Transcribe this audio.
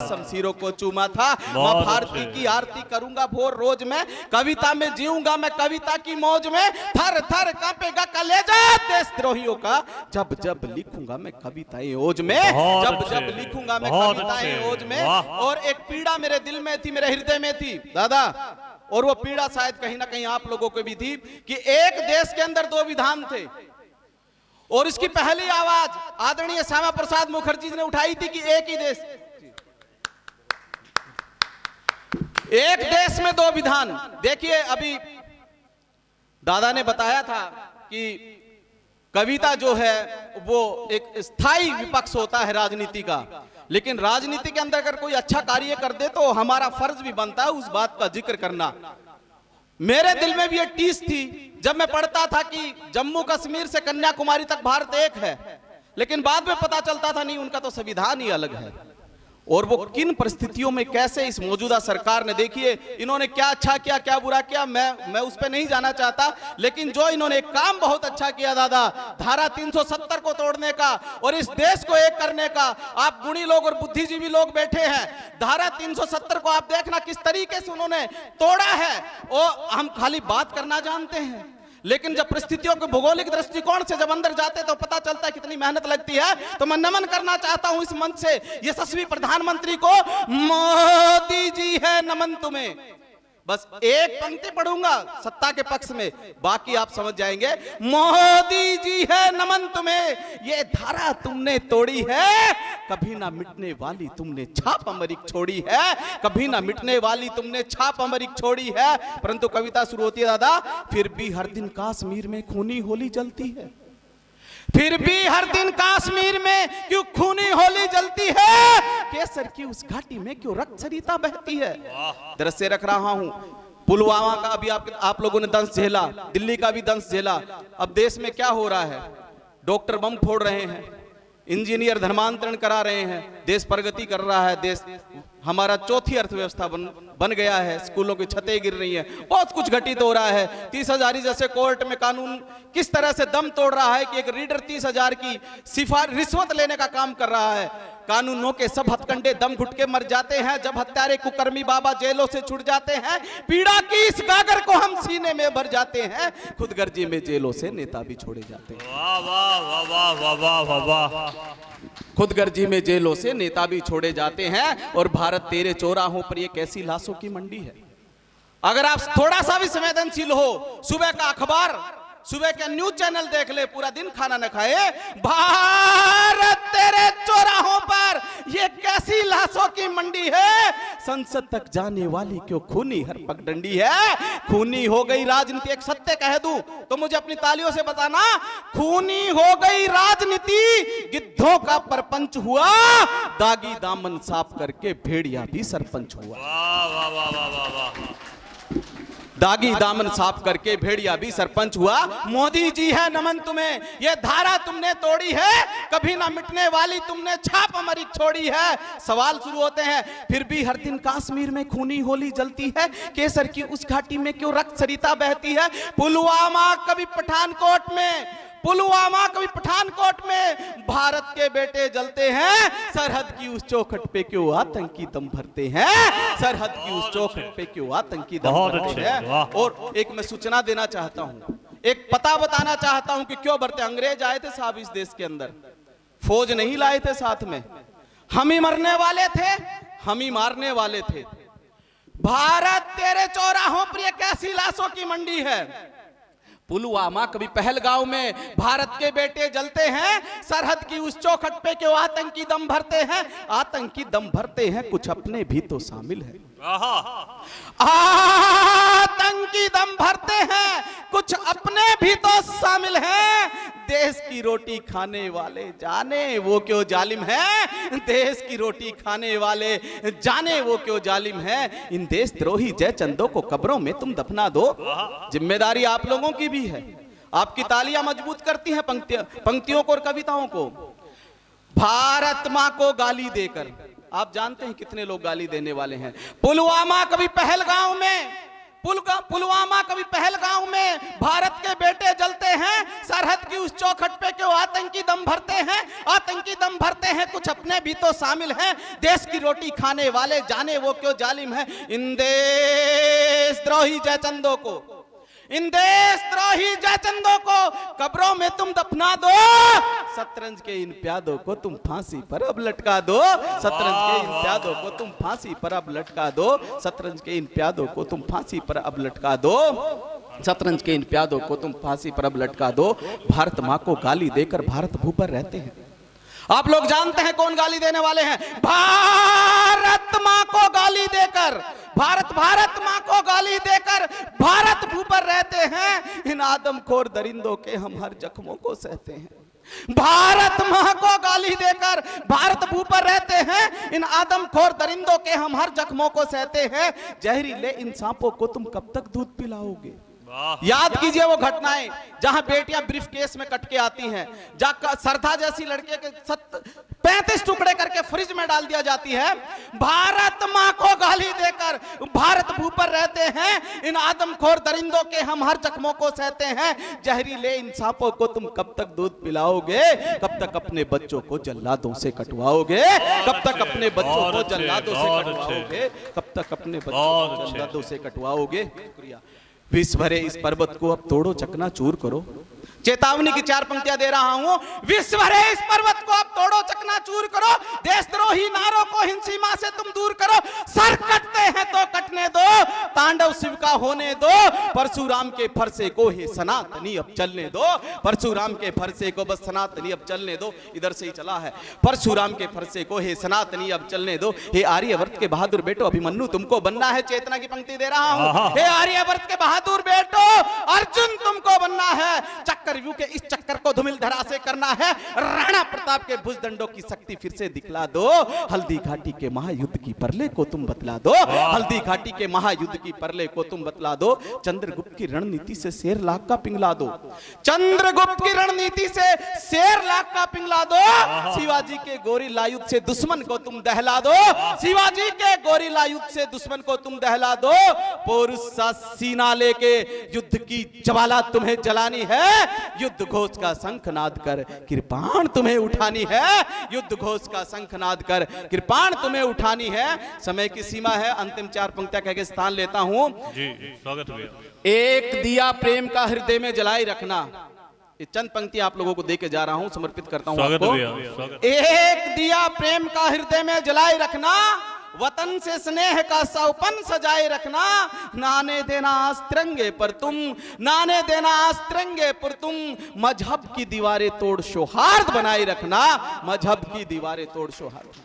शमशीरों को चूमा था। मां भारती की आरती करूंगा भोर रोज में, कविता में जीऊंगा मैं कविता की मौज में, थर थर कांपेगा कलेजा देशद्रोहियों का, जब जब लिखूंगा मैं कविताएं ओज में, जब जब लिखूंगा मैं कविताएं ओज में। और एक पीड़ा मेरे दिल में थी, मेरे हृदय में थी दादा, और वो पीड़ा शायद कहीं ना कहीं आप लोगों को भी थी कि एक देश के अंदर दो विधान थे, और इसकी पहली आवाज आदरणीय श्यामा प्रसाद मुखर्जी ने उठाई थी कि एक ही देश, एक देश में दो विधान। देखिए अभी दादा ने बताया था कि कविता जो है वो एक स्थायी विपक्ष होता है राजनीति का, लेकिन राजनीति के अंदर अगर कोई अच्छा कार्य कर दे तो हमारा फर्ज भी बनता है उस बात का जिक्र करना। मेरे दिल में भी ये टीस थी जब मैं पढ़ता था कि जम्मू कश्मीर से कन्याकुमारी तक भारत एक है, लेकिन बाद में पता चलता था नहीं, उनका तो संविधान ही अलग है। और वो किन परिस्थितियों में कैसे इस मौजूदा सरकार ने, देखिए इन्होंने क्या अच्छा किया क्या बुरा किया, मैं उस पर नहीं जाना चाहता, लेकिन जो इन्होंने काम बहुत अच्छा किया दादा, धारा 370 को तोड़ने का और इस देश को एक करने का। आप गुणी लोग और बुद्धिजीवी लोग बैठे हैं, धारा 370 को आप देखना किस तरीके से उन्होंने तोड़ा है। और हम खाली बात करना जानते हैं, लेकिन जब परिस्थितियों के भौगोलिक दृष्टिकोण से जब अंदर जाते तो पता चलता है कितनी मेहनत लगती है। तो मैं नमन करना चाहता हूं इस मंच से यशस्वी प्रधानमंत्री को, मोदी जी है नमन तुम्हें। बस एक पंक्ति पढ़ूंगा सत्ता के पक्ष में, बाकी आप समझ जाएंगे। मोदी जी है नमन तुम्हें, ये धारा तुमने तोड़ी है, कभी ना मिटने वाली तुमने छाप अमरिक छोड़ी है, कभी ना मिटने वाली तुमने छाप अमरिक छोड़ी है। परंतु कविता शुरू होती है दादा, फिर भी हर दिन कश्मीर में खूनी होली जलती है, फिर भी हर दिन कश्मीर में क्यों खूनी होली जलती है, केसर की उस घाटी में क्यों रक्त सरिता बहती है। दृश्य रख रहा हूं, पुलवामा का अभी आप लोगों ने दंश झेला, दिल्ली का भी दंश झेला। अब देश में क्या हो रहा है, डॉक्टर बम फोड़ रहे हैं, इंजीनियर धर्मांतरण करा रहे हैं, देश प्रगति कर रहा है, देश हमारा चौथी अर्थव्यवस्था बन गया है, स्कूलों की छतें गिर रही हैं, बहुत कुछ घटित हो रहा है। 30,000 जैसे कोर्ट में कानून किस तरह से दम तोड़ रहा है कि एक रीडर 30,000 की रिश्वत लेने का काम कर रहा है। कानूनों के सब हथकंडे दम घुट के मर जाते हैं जब हत्यारे कुकर्मी बाबा जेलों से छूट जाते हैं। पीड़ा की इस गागर को हम सीने में भर जाते हैं, खुदगर्जी में जेलों से नेता भी छोड़े जाते हैं। वाह वाह वाह वाह वाह वाह वाह। खुदगर्जी में जेलों से नेता भी छोड़े जाते हैं, और भारत तेरे चौराहों पर ये कैसी लाशों की मंडी है। अगर आप थोड़ा सा भी संवेदनशील हो, सुबह का अखबार, सुबह के न्यूज चैनल देख ले, पूरा दिन खाना न खाए, भारत तेरे चौराहों पर ये कैसी लाशों की मंडी है, संसद तक जाने वाली क्यों खूनी हर पगडंडी है। खूनी हो गई राजनीति, एक सत्य कह दूं तो मुझे अपनी तालियों से बताना, खूनी हो गई राजनीति, गिद्धों का परपंच हुआ, दागी दामन साफ करके भेड़िया भी सरपंच हुआ। वाह वाह वाह वाह वाह। दागी दामन साफ करके भेड़िया भी सरपंच हुआ। मोदी जी है नमन तुम्हें, ये धारा तुमने तोड़ी है, कभी ना मिटने वाली तुमने छाप अमरिक छोड़ी है। सवाल शुरू होते हैं, फिर भी हर दिन कश्मीर में खूनी होली जलती है, केसर की उस घाटी में क्यों रक्त सरिता बहती है। पुलवामा कभी पठानकोट में, पुलवामा कभी पठानकोट में भारत के बेटे जलते हैं, सरहद की उस चौखट पे क्यों आतंकी दम भरते हैं, सरहद की उस चौखट पे क्यों आतंकी दम भरते हैं। और एक मैं सूचना देना चाहता हूं, एक पता बताना चाहता हूं कि क्यों भरते। अंग्रेज आए थे साहब इस देश के अंदर, फौज नहीं लाए थे साथ में, हम ही मरने वाले थे, हम ही मारने वाले थे। भारत तेरे चौराहों पर ये कैसी लाशों की मंडी है। पुलवामा कभी पहलगांव में भारत के बेटे जलते हैं, सरहद की उस चौखट पे क्यों आतंकी दम भरते हैं, आतंकी दम भरते हैं, कुछ अपने भी तो शामिल है। आतंकी दम भरते हैं, कुछ अपने भी तो शामिल हैं। देश की रोटी खाने वाले जाने वो क्यों जालिम है, देश की रोटी खाने वाले जाने वो क्यों जालिम है। इन देशद्रोही जय चंदों को कब्रों में तुम दफना दो, जिम्मेदारी आप लोगों की भी है। आपकी तालियां मजबूत करती हैं पंक्तियों को और कविताओं को। भारत मां को गाली देकर, आप जानते हैं कितने लोग गाली देने वाले हैं। पुलवामा कभी पहलगांव में पुलवामा कभी पहलगांव में भारत के बेटे जलते हैं, सरहद की उस चौखट पे क्यों आतंकी दम भरते हैं, आतंकी दम भरते हैं, कुछ अपने भी तो शामिल हैं, देश की रोटी खाने वाले जाने वो क्यों जालिम है। इन देशद्रोही जयचंदों को, इन देशद्रोही जयचंदों को कब्रों में तुम दफना दो, शतरंज के इन प्यादों को तुम फांसी पर अब लटका दो, शतरंज के इन प्यादों को तुम फांसी पर अब लटका दो, शतरंज के इन प्यादों को तुम फांसी पर अब लटका दो, शतरंज के इन प्यादों को तुम फांसी पर अब लटका दो। भारत माँ को गाली देकर भारत भू पर रहते हैं। आप लोग जानते हैं कौन गाली देने वाले हैं? भारत माँ को गाली देकर, भारत माँ को गाली देकर भारत भू पर रहते हैं। इन आदमखोर दरिंदों के हम हर जख्मों को सहते हैं। भारत माँ को गाली देकर भारत भू पर रहते हैं, इन आदमखोर दरिंदों के हम हर जख्मों को सहते हैं। जहरीले इन सांपों को तुम कब तक दूध पिलाओगे? याद कीजिए वो घटनाएं जहां बेटियां ब्रीफ केस में कट के आती हैं, जहां सरधा जैसी लड़के के 35 टुकड़े करके फ्रिज में डाल दिया जाती है। भारत माँ को गाली देकर भारत भू पर रहते हैं, इन आदमखोर दरिंदों के हम हर जख्मों को सहते हैं। जहरीले इन सांपों को तुम कब तक दूध पिलाओगे? कब तक अपने बच्चों को जल्लादों से कटवाओगे? कब तक अपने बच्चों को जल्लादों से कटवाओगे? कब तक अपने बच्चों को जल्लादों से कटवाओगे? शुक्रिया। विष भरे इस पर्वत को अब तोड़ो चकना चूर करो। चेतावनी की 4 पंक्तियां दे रहा हूं। विष भरे इस पर्वत को अब तोड़ो चकना चूर करो, देशद्रोही नारों को हिंद सीमा से तुम दूर करो। सर कटते हैं तो कटने दो, तांडव शिव का होने दो, परशुराम के फरसे को हे सनातनी अब चलने दो, परशुराम के फरसे को बस सनातनी अब चलने दो। इधर से ही चला है। परशुराम के फरसे को हे सनातनी अब चलने दो। हे आर्यवर्त के बहादुर बेटो अभिमन्यु तुमको बनना है। चेतना की पंक्ति दे रहा हूं। हे आर्यवर्त के बहादुर बेटो अर्जुन तुमको बनना है। चक्रव्यूह के इस चक्कर को धूमिल धरा से करना है। राणा प्रताप के भुजदंडों की शक्ति फिर से दिखला दो। हल्दी घाटी के महायुद्ध की परले को तुम बतला दो, हल्दी घाटी के महायुद्ध की परले को तुम बतला दो। चंद्रगुप्त की रणनीति से शेर लाख का पिंगला दो, चंद्रगुप्त की रणनीति से शेर लाख का पिंगला दो। शिवाजी के गोरिल्ला युद्ध से दुश्मन को तुम दहला दो, शिवाजी के गोरिल्ला युद्ध से दुश्मन को तुम दहला दो। पौरुष सा सीना लेके युद्ध की ज्वाला तुम्हें जलानी है। युद्ध घोष का शंखनाद कर कृपाण तुम्हें उठानी है, युद्ध घोष का शंखनाद कर कृपाण तुम्हें उठानी है। समय की सीमा है, अंतिम 4 पंक्तियां कह के स्थान लेता हूं। जी स्वागत भैया। एक दिया प्रेम का हृदय में जलाई रखना। ये चंद पंक्ति आप लोगों को दे के जा रहा हूं, समर्पित करता हूं आपको। एक दिया प्रेम का हृदय में जलाई रखना, वतन से स्नेह का सौपन सजाए रखना। नाने देना तिरंगे पर तुम, नाने देना तिरंगे पर तुम, मजहब की दीवारें तोड़ सौहार्द बनाए रखना, मजहब की दीवारें तोड़ सौहार्द।